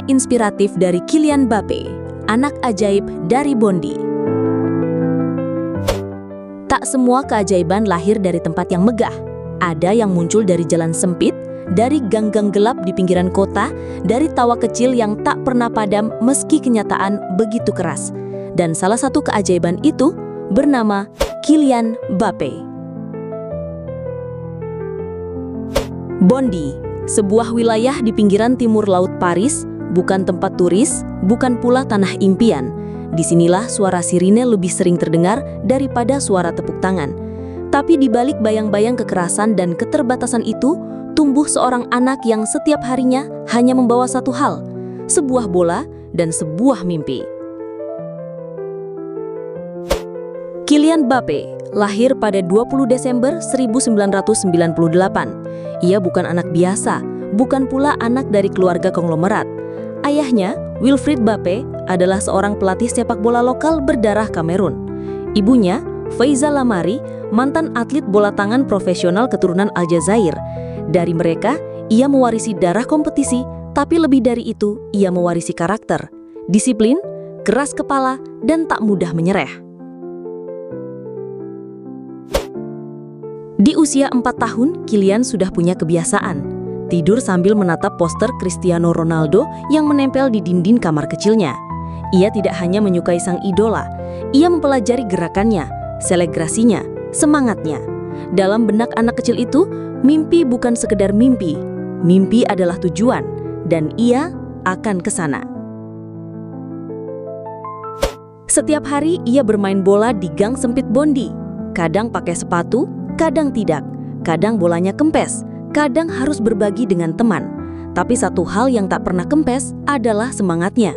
inspiratif dari Kylian Mbappé, anak ajaib dari Bondy. Tak semua keajaiban lahir dari tempat yang megah. Ada yang muncul dari jalan sempit, dari gang-gang gelap di pinggiran kota, dari tawa kecil yang tak pernah padam meski kenyataan begitu keras. Dan salah satu keajaiban itu bernama Kylian Mbappé. Bondy, sebuah wilayah di pinggiran timur laut Paris, bukan tempat turis, bukan pula tanah impian. Disinilah suara sirine lebih sering terdengar daripada suara tepuk tangan. Tapi di balik bayang-bayang kekerasan dan keterbatasan itu, tumbuh seorang anak yang setiap harinya hanya membawa satu hal, sebuah bola dan sebuah mimpi. Kylian Mbappé lahir pada 20 Desember 1998. Ia bukan anak biasa, bukan pula anak dari keluarga konglomerat. Ayahnya, Wilfried Mbappé, adalah seorang pelatih sepak bola lokal berdarah Kamerun. Ibunya, Faiza Lamari, mantan atlet bola tangan profesional keturunan Aljazair. Dari mereka, ia mewarisi darah kompetisi, tapi lebih dari itu, ia mewarisi karakter, disiplin, keras kepala, dan tak mudah menyerah. Di usia 4 tahun, Kylian sudah punya kebiasaan tidur sambil menatap poster Cristiano Ronaldo yang menempel di dinding kamar kecilnya. Ia tidak hanya menyukai sang idola, ia mempelajari gerakannya, selebrasinya, semangatnya. Dalam benak anak kecil itu, mimpi bukan sekedar mimpi. Mimpi adalah tujuan, dan ia akan ke sana. Setiap hari ia bermain bola di gang sempit Bondy. Kadang pakai sepatu, kadang tidak. Kadang bolanya kempes, kadang harus berbagi dengan teman. Tapi satu hal yang tak pernah kempes adalah semangatnya.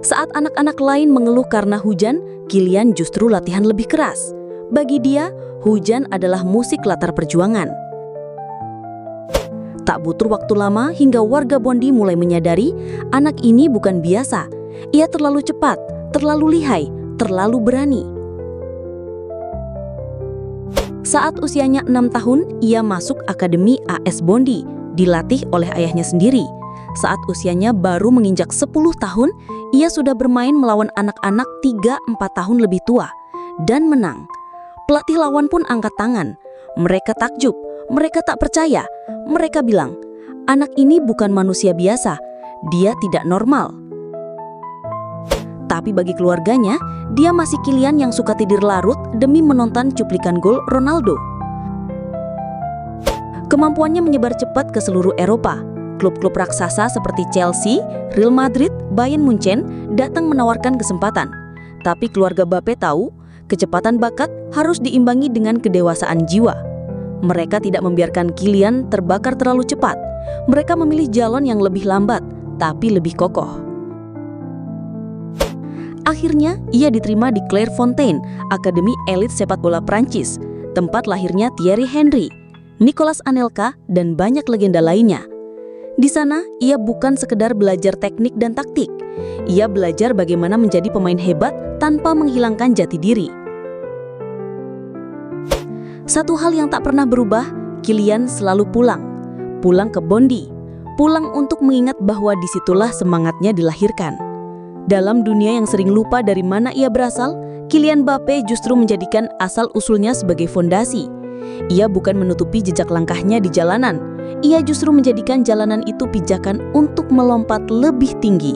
Saat anak-anak lain mengeluh karena hujan, Kylian justru latihan lebih keras. Bagi dia, hujan adalah musik latar perjuangan. Tak butuh waktu lama hingga warga Bondy mulai menyadari anak ini bukan biasa. Ia terlalu cepat, terlalu lihai, terlalu berani. Saat usianya 6 tahun, ia masuk Akademi AS Bondy, dilatih oleh ayahnya sendiri. Saat usianya baru menginjak 10 tahun, ia sudah bermain melawan anak-anak 3-4 tahun lebih tua, dan menang. Pelatih lawan pun angkat tangan. Mereka takjub, mereka tak percaya. Mereka bilang, anak ini bukan manusia biasa, dia tidak normal. Tapi bagi keluarganya, dia masih Kylian yang suka tidur larut demi menonton cuplikan gol Ronaldo. Kemampuannya menyebar cepat ke seluruh Eropa. Klub-klub raksasa seperti Chelsea, Real Madrid, Bayern Munchen datang menawarkan kesempatan. Tapi keluarga Mbappé tahu, kecepatan bakat harus diimbangi dengan kedewasaan jiwa. Mereka tidak membiarkan Kylian terbakar terlalu cepat. Mereka memilih jalan yang lebih lambat, tapi lebih kokoh. Akhirnya, ia diterima di Clairefontaine, akademi elit sepak bola Prancis, tempat lahirnya Thierry Henry, Nicolas Anelka, dan banyak legenda lainnya. Di sana, ia bukan sekedar belajar teknik dan taktik. Ia belajar bagaimana menjadi pemain hebat tanpa menghilangkan jati diri. Satu hal yang tak pernah berubah, Kylian selalu pulang. Pulang ke Bondy. Pulang untuk mengingat bahwa disitulah semangatnya dilahirkan. Dalam dunia yang sering lupa dari mana ia berasal, Kylian Mbappé justru menjadikan asal-usulnya sebagai fondasi. Ia bukan menutupi jejak langkahnya di jalanan. Ia justru menjadikan jalanan itu pijakan untuk melompat lebih tinggi.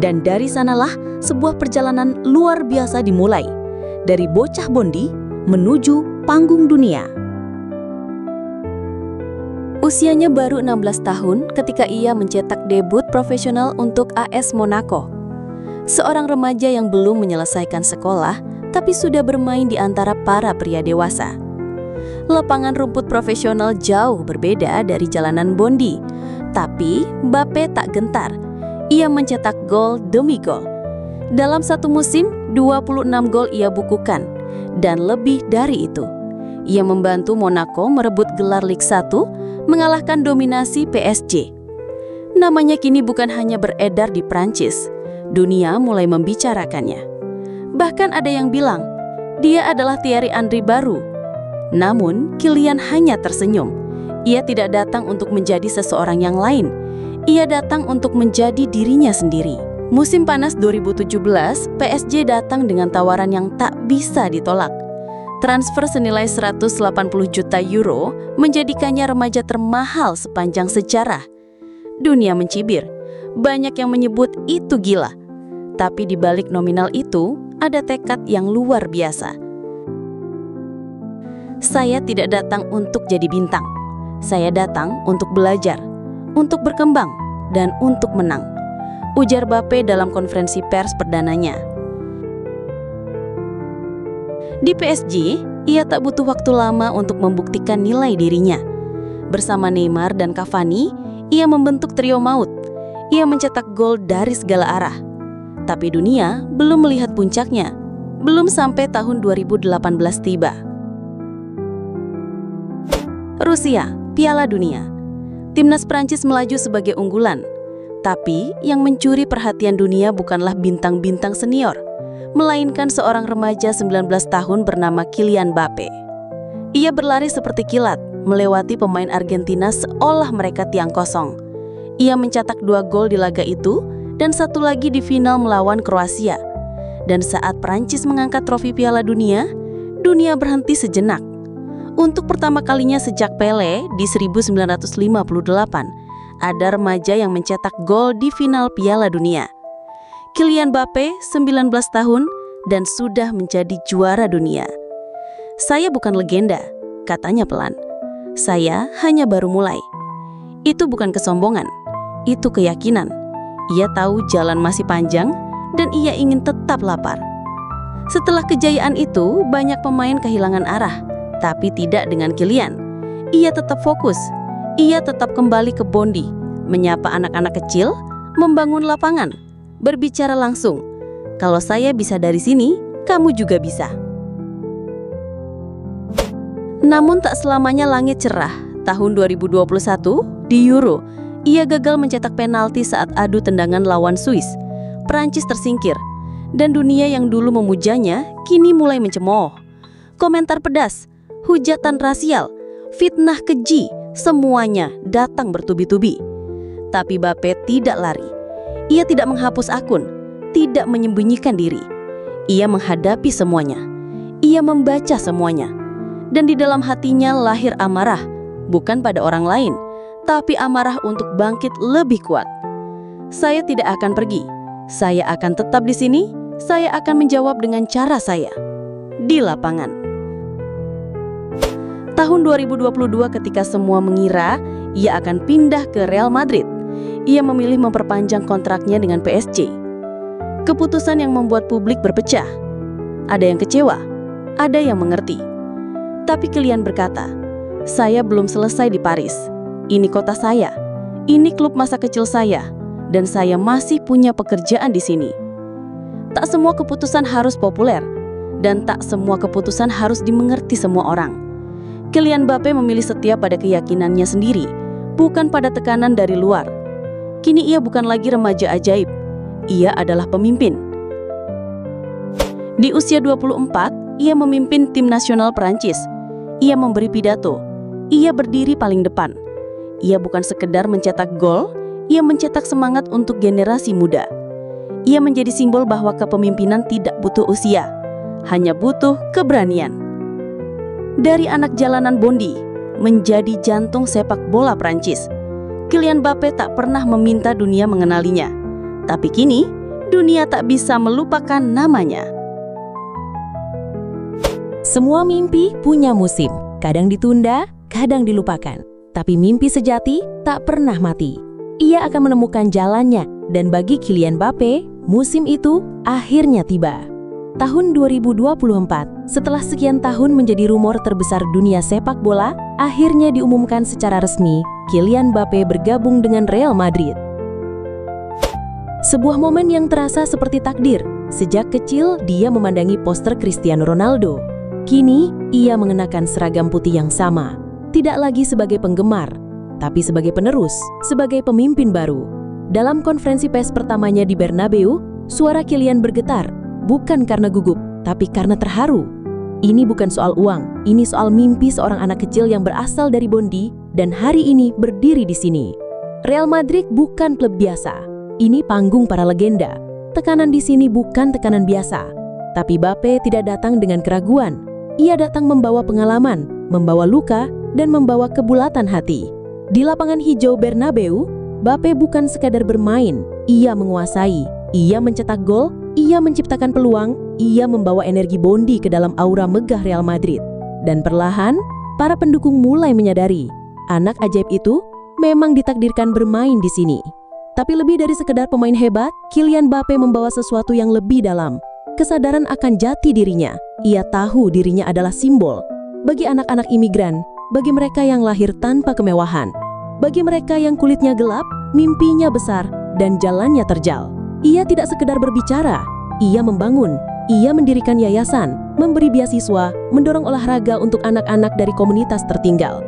Dan dari sanalah sebuah perjalanan luar biasa dimulai. Dari bocah Bondy menuju panggung dunia. Usianya baru 16 tahun ketika ia mencetak debut profesional untuk AS Monaco. Seorang remaja yang belum menyelesaikan sekolah, tapi sudah bermain di antara para pria dewasa. Lapangan rumput profesional jauh berbeda dari jalanan Bondy, tapi Mbappé tak gentar. Ia mencetak gol demi gol. Dalam satu musim, 26 gol ia bukukan, dan lebih dari itu. Ia membantu Monaco merebut gelar Ligue 1, mengalahkan dominasi PSG. Namanya kini bukan hanya beredar di Prancis, dunia mulai membicarakannya. Bahkan ada yang bilang, dia adalah Thierry Henry baru. Namun, Kylian hanya tersenyum. Ia tidak datang untuk menjadi seseorang yang lain. Ia datang untuk menjadi dirinya sendiri. Musim panas 2017, PSG datang dengan tawaran yang tak bisa ditolak. Transfer senilai 180 juta euro menjadikannya remaja termahal sepanjang sejarah. Dunia mencibir, banyak yang menyebut itu gila. Tapi di balik nominal itu, ada tekad yang luar biasa. Saya tidak datang untuk jadi bintang. Saya datang untuk belajar, untuk berkembang, dan untuk menang, ujar Mbappé dalam konferensi pers perdananya. Di PSG, ia tak butuh waktu lama untuk membuktikan nilai dirinya. Bersama Neymar dan Cavani, ia membentuk trio maut. Ia mencetak gol dari segala arah. Tapi dunia belum melihat puncaknya, belum sampai tahun 2018 tiba. Rusia, Piala Dunia. Timnas Prancis melaju sebagai unggulan. Tapi yang mencuri perhatian dunia bukanlah bintang-bintang senior, melainkan seorang remaja 19 tahun bernama Kylian Mbappé. Ia berlari seperti kilat, melewati pemain Argentina seolah mereka tiang kosong. Ia mencetak 2 gol di laga itu dan 1 lagi di final melawan Kroasia. Dan saat Prancis mengangkat trofi Piala Dunia, dunia berhenti sejenak. Untuk pertama kalinya sejak Pelé di 1958, ada remaja yang mencetak gol di final Piala Dunia. Kylian Mbappé, 19 tahun, dan sudah menjadi juara dunia. Saya bukan legenda, katanya pelan. Saya hanya baru mulai. Itu bukan kesombongan, itu keyakinan. Ia tahu jalan masih panjang, dan ia ingin tetap lapar. Setelah kejayaan itu, banyak pemain kehilangan arah. Tapi tidak dengan Kylian. Ia tetap fokus. Ia tetap kembali ke Bondi, menyapa anak-anak kecil, membangun lapangan, berbicara langsung. Kalau saya bisa dari sini, kamu juga bisa. Namun tak selamanya langit cerah. Tahun 2021, di Euro, ia gagal mencetak penalti saat adu tendangan lawan Swiss. Prancis tersingkir, dan dunia yang dulu memujanya kini mulai mencemooh. Komentar pedas, hujatan rasial, fitnah keji, semuanya datang bertubi-tubi. Tapi Mbappé tidak lari. Ia tidak menghapus akun, tidak menyembunyikan diri. Ia menghadapi semuanya. Ia membaca semuanya. Dan di dalam hatinya lahir amarah, bukan pada orang lain, tapi amarah untuk bangkit lebih kuat. Saya tidak akan pergi. Saya akan tetap di sini. Saya akan menjawab dengan cara saya. Di lapangan. Tahun 2022 ketika semua mengira ia akan pindah ke Real Madrid, ia memilih memperpanjang kontraknya dengan PSG. Keputusan yang membuat publik berpecah. Ada yang kecewa, ada yang mengerti. Tapi Kylian berkata, saya belum selesai di Paris. Ini kota saya, ini klub masa kecil saya, dan saya masih punya pekerjaan di sini. Tak semua keputusan harus populer, dan tak semua keputusan harus dimengerti semua orang. Kylian Mbappé memilih setia pada keyakinannya sendiri, bukan pada tekanan dari luar. Kini ia bukan lagi remaja ajaib, ia adalah pemimpin. Di usia 24, ia memimpin tim nasional Prancis. Ia memberi pidato, ia berdiri paling depan. Ia bukan sekedar mencetak gol, ia mencetak semangat untuk generasi muda. Ia menjadi simbol bahwa kepemimpinan tidak butuh usia, hanya butuh keberanian. Dari anak jalanan Bondi menjadi jantung sepak bola Prancis, Kylian Mbappé tak pernah meminta dunia mengenalinya. Tapi kini, dunia tak bisa melupakan namanya. Semua mimpi punya musim, kadang ditunda, kadang dilupakan. Tapi mimpi sejati tak pernah mati. Ia akan menemukan jalannya, dan bagi Kylian Mbappé, musim itu akhirnya tiba. Tahun 2024, setelah sekian tahun menjadi rumor terbesar dunia sepak bola, akhirnya diumumkan secara resmi, Kylian Mbappé bergabung dengan Real Madrid. Sebuah momen yang terasa seperti takdir. Sejak kecil, dia memandangi poster Cristiano Ronaldo. Kini, ia mengenakan seragam putih yang sama. Tidak lagi sebagai penggemar, tapi sebagai penerus, sebagai pemimpin baru. Dalam konferensi pers pertamanya di Bernabeu, suara Kylian bergetar. Bukan karena gugup, tapi karena terharu. Ini bukan soal uang, ini soal mimpi seorang anak kecil yang berasal dari Bondi dan hari ini berdiri di sini. Real Madrid bukan klub biasa. Ini panggung para legenda. Tekanan di sini bukan tekanan biasa. Tapi Mbappe tidak datang dengan keraguan. Ia datang membawa pengalaman, membawa luka, dan membawa kebulatan hati. Di lapangan hijau Bernabeu, Mbappe bukan sekadar bermain. Ia menguasai, ia mencetak gol, ia menciptakan peluang, ia membawa energi Bondi ke dalam aura megah Real Madrid. Dan perlahan, para pendukung mulai menyadari, anak ajaib itu memang ditakdirkan bermain di sini. Tapi lebih dari sekedar pemain hebat, Kylian Mbappe membawa sesuatu yang lebih dalam. Kesadaran akan jati dirinya. Ia tahu dirinya adalah simbol. Bagi anak-anak imigran, bagi mereka yang lahir tanpa kemewahan, bagi mereka yang kulitnya gelap, mimpinya besar, dan jalannya terjal. Ia tidak sekedar berbicara, ia membangun, ia mendirikan yayasan, memberi beasiswa, mendorong olahraga untuk anak-anak dari komunitas tertinggal.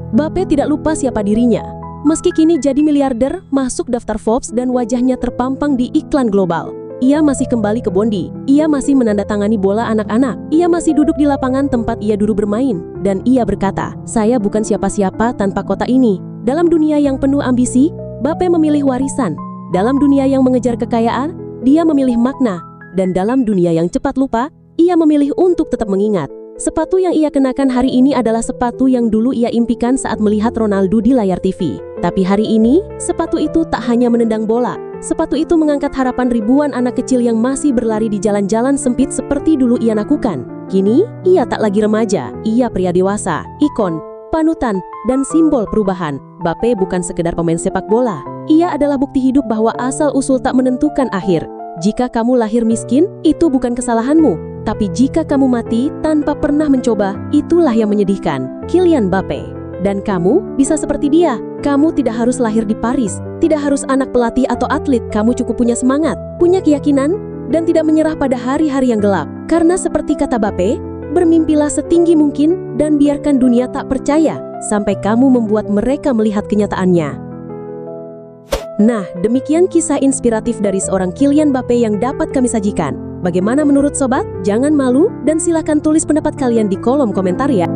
Mbappe tidak lupa siapa dirinya. Meski kini jadi miliarder, masuk daftar Forbes dan wajahnya terpampang di iklan global. Ia masih kembali ke Bondi, ia masih menandatangani bola anak-anak, ia masih duduk di lapangan tempat ia dulu bermain. Dan ia berkata, "Saya bukan siapa-siapa tanpa kota ini." Dalam dunia yang penuh ambisi, Mbappe memilih warisan. Dalam dunia yang mengejar kekayaan, dia memilih makna. Dan dalam dunia yang cepat lupa, ia memilih untuk tetap mengingat. Sepatu yang ia kenakan hari ini adalah sepatu yang dulu ia impikan saat melihat Ronaldo di layar TV. Tapi hari ini, sepatu itu tak hanya menendang bola. Sepatu itu mengangkat harapan ribuan anak kecil yang masih berlari di jalan-jalan sempit seperti dulu ia lakukan. Kini, ia tak lagi remaja, ia pria dewasa, ikon, panutan, dan simbol perubahan. Mbappe bukan sekedar pemain sepak bola. Ia adalah bukti hidup bahwa asal-usul tak menentukan akhir. Jika kamu lahir miskin, itu bukan kesalahanmu. Tapi jika kamu mati tanpa pernah mencoba, itulah yang menyedihkan. Kylian Mbappe. Dan kamu bisa seperti dia. Kamu tidak harus lahir di Paris, tidak harus anak pelatih atau atlet. Kamu cukup punya semangat, punya keyakinan, dan tidak menyerah pada hari-hari yang gelap. Karena seperti kata Mbappe, bermimpilah setinggi mungkin dan biarkan dunia tak percaya sampai kamu membuat mereka melihat kenyataannya. Nah, demikian kisah inspiratif dari seorang Kylian Mbappe yang dapat kami sajikan. Bagaimana menurut sobat? Jangan malu dan silakan tulis pendapat kalian di kolom komentar ya.